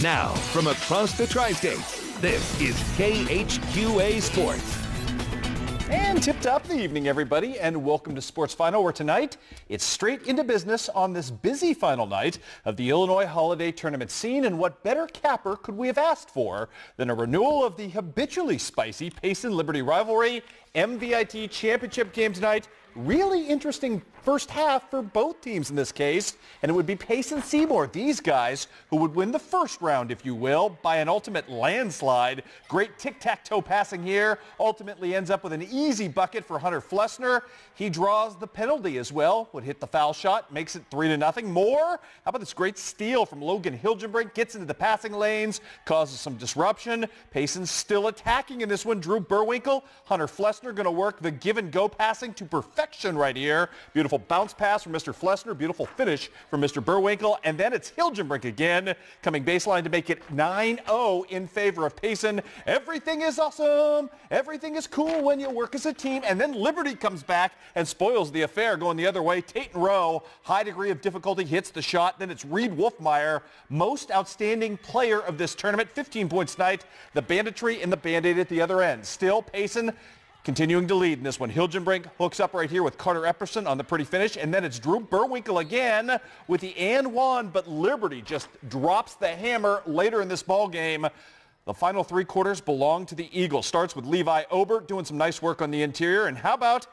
Now, from across the tri-state, this is KHQA Sports. And tipped up the evening, everybody, and welcome to Sports Final, where tonight it's straight into business on this busy final night of the Illinois Holiday Tournament scene. And what better capper could we have asked for than a renewal of the habitually spicy Payson-Liberty rivalry MVIT championship game tonight? Really interesting first half for both teams in this case, and it would be Payson-Seymour, these guys who would win the first round, if you will, by an ultimate landslide. Great tic-tac-toe passing here, ultimately ends up with an easy bucket for Hunter Flessner. He draws the penalty as well, would hit the foul shot, makes it 3-0. More, how about this great steal from Logan Hilgenbrink, gets into the passing lanes, causes some disruption. Payson's still attacking in this one. Drew Burwinkle, Hunter Flessner going to work the give-and-go passing to perfection right here. Beautiful bounce pass from Mr. Flessner. Beautiful finish from Mr. Burwinkle. And then it's Hilgenbrink again, coming baseline to make it 9-0 in favor of Payson. Everything is awesome. Everything is cool when you work as a team. And then Liberty comes back and spoils the affair, going the other way. Tate and Rowe, high degree of difficulty, hits the shot. Then it's Reed Wolfmeyer, most outstanding player of this tournament. 15 points tonight. The banditry and the Band-Aid at the other end. Still Payson continuing to lead in this one. Hilgenbrink hooks up right here with Carter Epperson on the pretty finish. And then it's Drew Burwinkle again with the and one, but Liberty just drops the hammer later in this ball game. The final three quarters belong to the Eagles. Starts with Levi Obert doing some nice work on the interior. And how about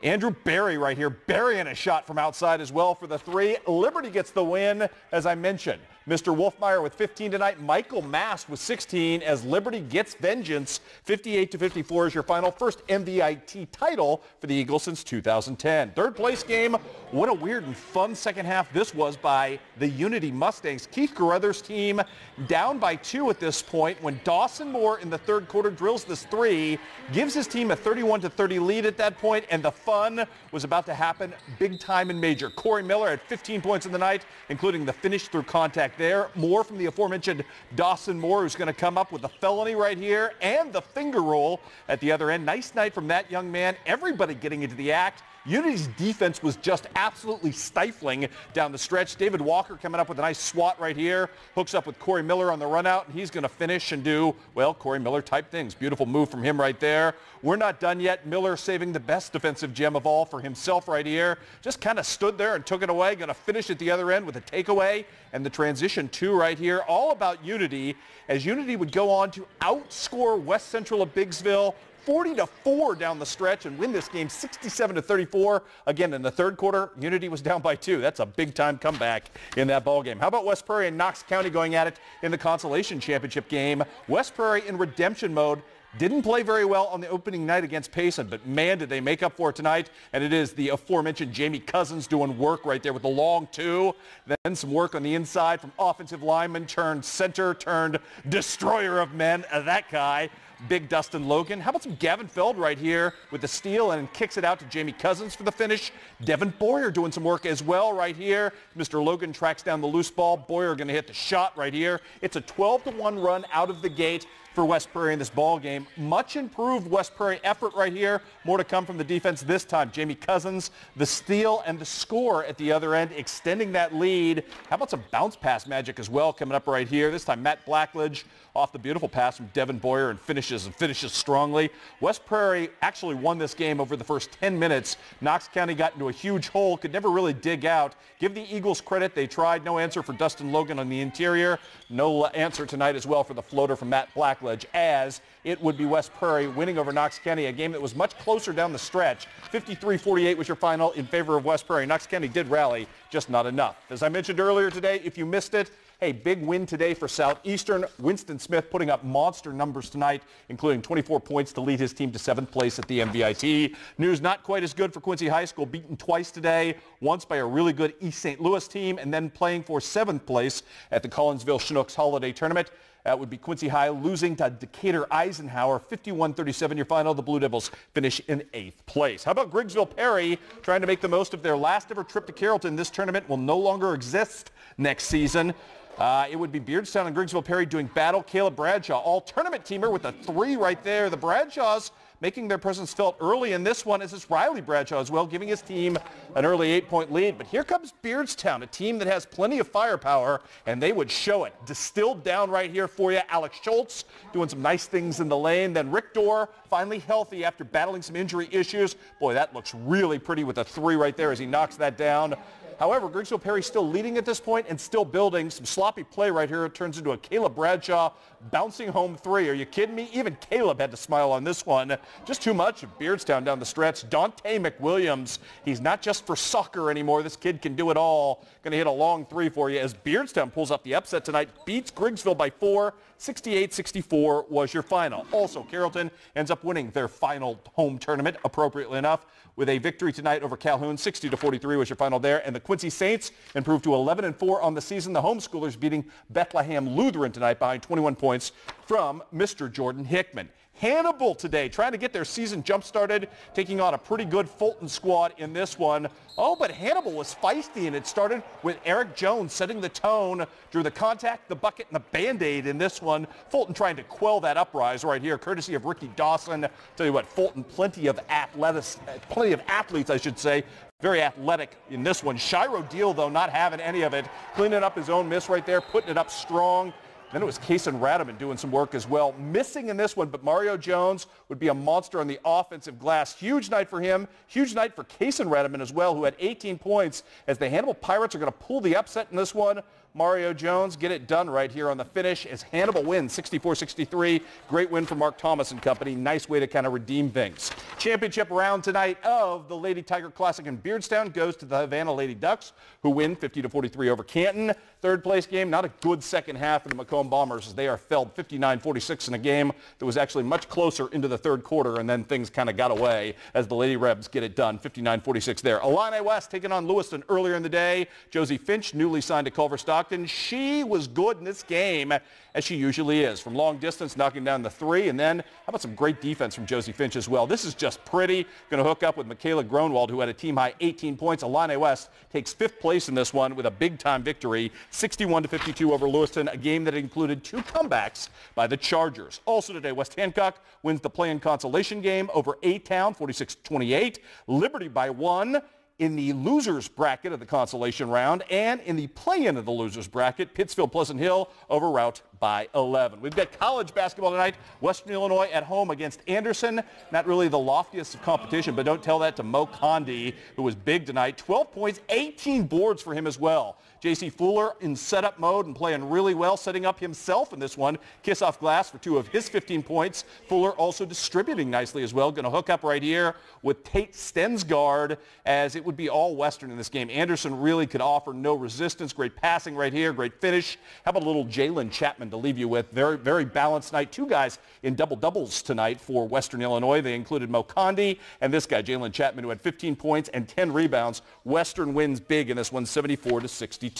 Andrew Berry right here, burying a shot from outside as well for the three. Liberty gets the win, as I mentioned. Mr. Wolfmeyer with 15 tonight. Michael Mast with 16 as Liberty gets vengeance. 58-54 is your final. First MVIT title for the Eagles since 2010. Third place game. What a weird and fun second half this was by the Unity Mustangs. Keith Carruthers' team down by 2 at this point when Dawson Moore in the third quarter drills this three, gives his team a 31-30 lead at that point, and the fun was about to happen big time and major. Corey Miller had 15 points in the night, including the finish through contact there. More from the aforementioned Dawson Moore, who's going to come up with a felony right here and the finger roll at the other end. Nice night from that young man. Everybody getting into the act. Unity's defense was just absolutely stifling down the stretch. David Walker coming up with a nice swat right here. Hooks up with Corey Miller on the run out, and he's going to finish and do, well, Corey Miller type things. Beautiful move from him right there. We're not done yet. Miller saving the best defensive gem of all for himself right here. Just kind of stood there and took it away. Going to finish at the other end with a takeaway and the transition two right here. All about Unity, as Unity would go on to outscore West Central of Biggsville 40-4 down the stretch and win this game 67-34. Again, in the third quarter, Unity was down by 2. That's a big-time comeback in that ball game. How about West Prairie and Knox County going at it in the consolation championship game? West Prairie in redemption mode. Didn't play very well on the opening night against Payson, but man, did they make up for it tonight. And it is the aforementioned Jamie Cousins doing work right there with the long two. Then some work on the inside from offensive lineman turned center turned destroyer of men. That guy, big Dustin Logan. How about some Gavin Feld right here with the steal and kicks it out to Jamie Cousins for the finish. Devin Boyer doing some work as well right here. Mr. Logan tracks down the loose ball. Boyer going to hit the shot right here. It's a 12-1 run out of the gate for West Prairie in this ball game. Much improved West Prairie effort right here. More to come from the defense this time. Jamie Cousins, the steal and the score at the other end, extending that lead. How about some bounce pass magic as well coming up right here? This time Matt Blackledge off the beautiful pass from Devin Boyer and finishes strongly. West Prairie actually won this game over the first 10 minutes. Knox County got into a huge hole, could never really dig out. Give the Eagles credit. They tried. No answer for Dustin Logan on the interior. No answer tonight as well for the floater from Matt Blackledge, as it would be West Prairie winning over Knox County, a game that was much closer down the stretch. 53-48 was your final in favor of West Prairie. Knox County did rally, just not enough. As I mentioned earlier today, if you missed it, hey, big win today for Southeastern. Winston Smith putting up monster numbers tonight, including 24 points to lead his team to 7th place at the MVIT. News not quite as good for Quincy High School, beaten twice today, once by a really good East St. Louis team, and then playing for 7th place at the Collinsville Chinooks Holiday Tournament. That would be Quincy High losing to Decatur Eisenhower, 51-37 your final. The Blue Devils finish in 8th place. How about Griggsville Perry trying to make the most of their last ever trip to Carrollton? This tournament will no longer exist next season. It would be Beardstown and Griggsville Perry doing battle. Caleb Bradshaw, all tournament teamer with a 3 right there. The Bradshaws making their presence felt early in this one is Riley Bradshaw as well, giving his team an early 8-point lead. But here comes Beardstown, a team that has plenty of firepower, and they would show it. Distilled down right here for you. Alex Schultz doing some nice things in the lane. Then Rick Dorr finally healthy after battling some injury issues. Boy, that looks really pretty with a 3 right there as he knocks that down. However, Grigsville Perry still leading at this point and still building. Some sloppy play right here. It turns into a Caleb Bradshaw bouncing home 3. Are you kidding me? Even Caleb had to smile on this one. Just too much of Beardstown down the stretch. Dante McWilliams, he's not just for soccer anymore. This kid can do it all. Going to hit a long 3 for you as Beardstown pulls up the upset tonight. Beats Grigsville by 4. 68-64 was your final. Also, Carrollton ends up winning their final home tournament, appropriately enough, with a victory tonight over Calhoun. 60-43 was your final there. And the Quincy Saints improved to 11-4 on the season. The homeschoolers beating Bethlehem Lutheran tonight behind 21 points from Mr. Jordan Hickman. Hannibal today trying to get their season jump-started, taking on a pretty good Fulton squad in this one. Oh, but Hannibal was feisty, and it started with Eric Jones setting the tone, drew the contact, the bucket, and the Band-Aid in this one. Fulton trying to quell that uprise right here, courtesy of Ricky Dawson. Tell you what, Fulton, plenty of athletes, I should say. Very athletic in this one. Shiro Deal, though, not having any of it. Cleaning up his own miss right there, putting it up strong. Then it was Kaysen Radaman doing some work as well. Missing in this one, but Mario Jones would be a monster on the offensive glass. Huge night for him. Huge night for Kaysen Radaman as well, who had 18 points as the Hannibal Pirates are going to pull the upset in this one. Mario Jones get it done right here on the finish as Hannibal wins 64-63. Great win for Mark Thomas and company. Nice way to kind of redeem things. Championship round tonight of the Lady Tiger Classic in Beardstown goes to the Havana Lady Ducks, who win 50-43 over Canton. Third place game, not a good second half for the Macomb Bombers as they are felled 59-46 in a game that was actually much closer into the third quarter, and then things kind of got away as the Lady Rebs get it done 59-46 there. Illini West taking on Lewiston earlier in the day. Josie Finch, newly signed to Culver Stockton. She was good in this game, as she usually is. From long distance, knocking down the 3, and then how about some great defense from Josie Finch as well. This is just pretty. Going to hook up with Michaela Gronwald, who had a team-high 18 points. Illini West takes 5th place in this one with a big-time victory, 61-52 over Lewiston, a game that included 2 comebacks by the Chargers. Also today, West Hancock wins the play-in consolation game over A-Town, 46-28. Liberty by 1. In the losers bracket of the consolation round, and in the play-in of the losers bracket, Pittsfield Pleasant Hill over Route by 11. We've got college basketball tonight. Western Illinois at home against Anderson. Not really the loftiest of competition, but don't tell that to Mo Condi, who was big tonight. 12 points, 18 boards for him as well. J.C. Fuller in setup mode and playing really well, setting up himself in this one. Kiss off glass for 2 of his 15 points. Fuller also distributing nicely as well. Going to hook up right here with Tate Stensgaard, as it would be all Western in this game. Anderson really could offer no resistance. Great passing right here, great finish. How about a little Jalen Chapman to leave you with? Very, very balanced night. 2 guys in double-doubles tonight for Western Illinois. They included Mo Condi and this guy, Jalen Chapman, who had 15 points and 10 rebounds. Western wins big in this one, 74-62.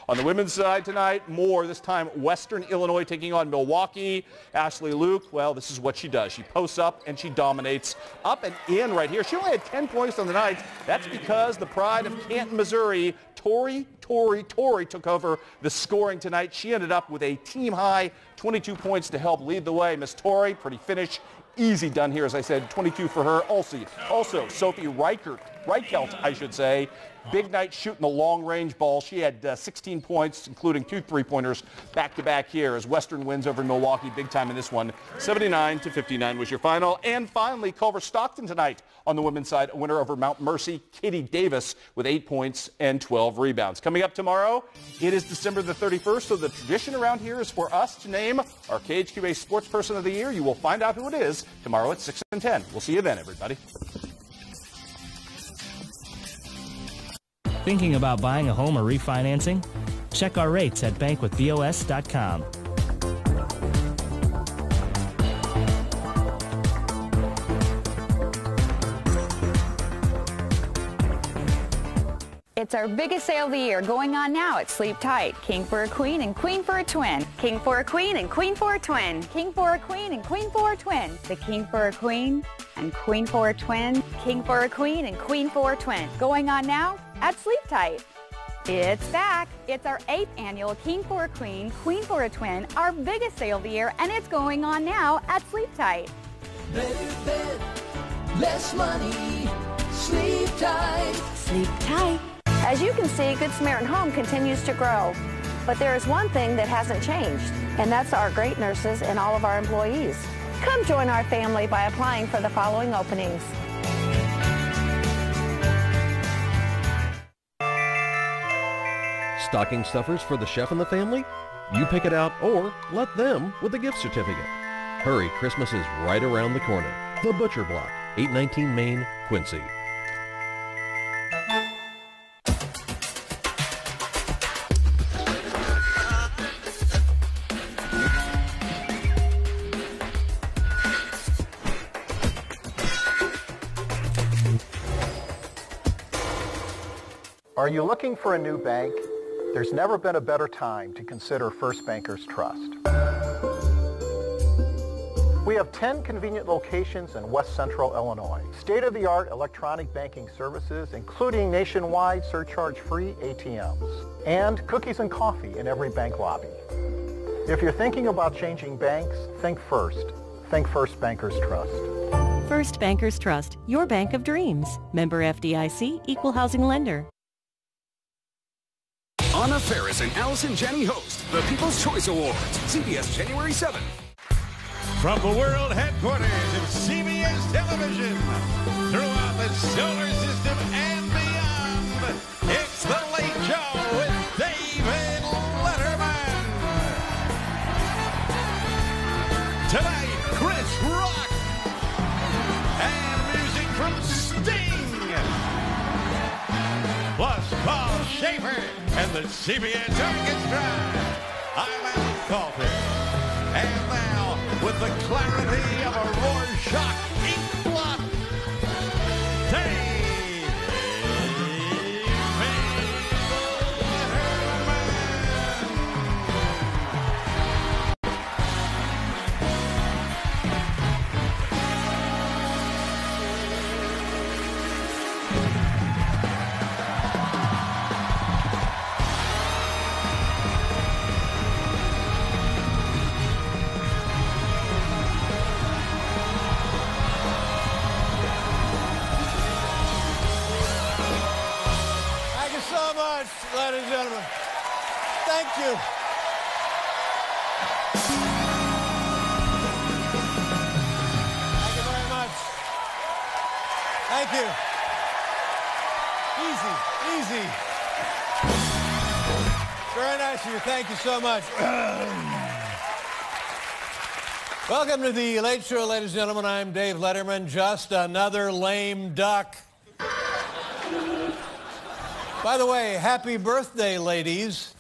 On the women's side tonight, more, this time Western Illinois taking on Milwaukee. Ashley Luke, well, this is what she does. She posts up and she dominates up and in right here. She only had 10 points on the night. That's because the pride of Canton, Missouri, Tori took over the scoring tonight. She ended up with a team-high 22 points to help lead the way. Miss Tori, pretty finish. Easy done here, as I said, 22 for her. Also Sophie Reichelt, I should say. Big night shooting the long-range ball. She had 16 points, including 2 3-pointers back-to-back here as Western wins over Milwaukee big time in this one. 79-59 was your final. And finally, Culver Stockton tonight on the women's side, a winner over Mount Mercy, Kitty Davis with 8 points and 12 rebounds. Coming up tomorrow, it is December the 31st, so the tradition around here is for us to name our KHQA Sports Person of the Year. You will find out who it is tomorrow at 6 and 10. We'll see you then, everybody. Thinking about buying a home or refinancing? Check our rates at bankwithbos.com. It's our biggest sale of the year going on now at Sleep Tight. King for a queen and queen for a twin. King for a queen and queen for a twin. King for a queen and queen for a twin. The king for a queen and queen for a twin. King for a queen and queen for a twin. Going on now at Sleep Tight. It's back. It's our 8th annual King for a Queen, Queen for a Twin, our biggest sale of the year, and it's going on now at Sleep Tight. Better bed, less money. Sleep tight. Sleep tight. As you can see, Good Samaritan Home continues to grow. But there is one thing that hasn't changed, and that's our great nurses and all of our employees. Come join our family by applying for the following openings. Stocking stuffers for the chef and the family? You pick it out or let them with a gift certificate. Hurry, Christmas is right around the corner. The Butcher Block, 819 Main, Quincy. Are you looking for a new bank? There's never been a better time to consider First Bankers Trust. We have 10 convenient locations in West Central Illinois. State-of-the-art electronic banking services, including nationwide surcharge-free ATMs. And cookies and coffee in every bank lobby. If you're thinking about changing banks, think first. Think First Bankers Trust. First Bankers Trust, your bank of dreams. Member FDIC, equal housing lender. Anna Faris and Allison Janney host the People's Choice Awards, CBS January 7th. From the world headquarters of CBS Television, throughout the solar system and beyond, it's The Late Show with David Letterman. Tonight, Chris Rock and music from Sting, plus Paul Schaefer and the CBS Orchestra. I'm Alan Coulter. And now, with the clarity of a Rorschach ink blot, Dave ladies and gentlemen. Thank you. Thank you very much. Thank you. Easy, easy. Very nice of you. Thank you so much. Welcome to the Late Show, ladies and gentlemen. I'm Dave Letterman. Just another lame duck. By the way, happy birthday, ladies.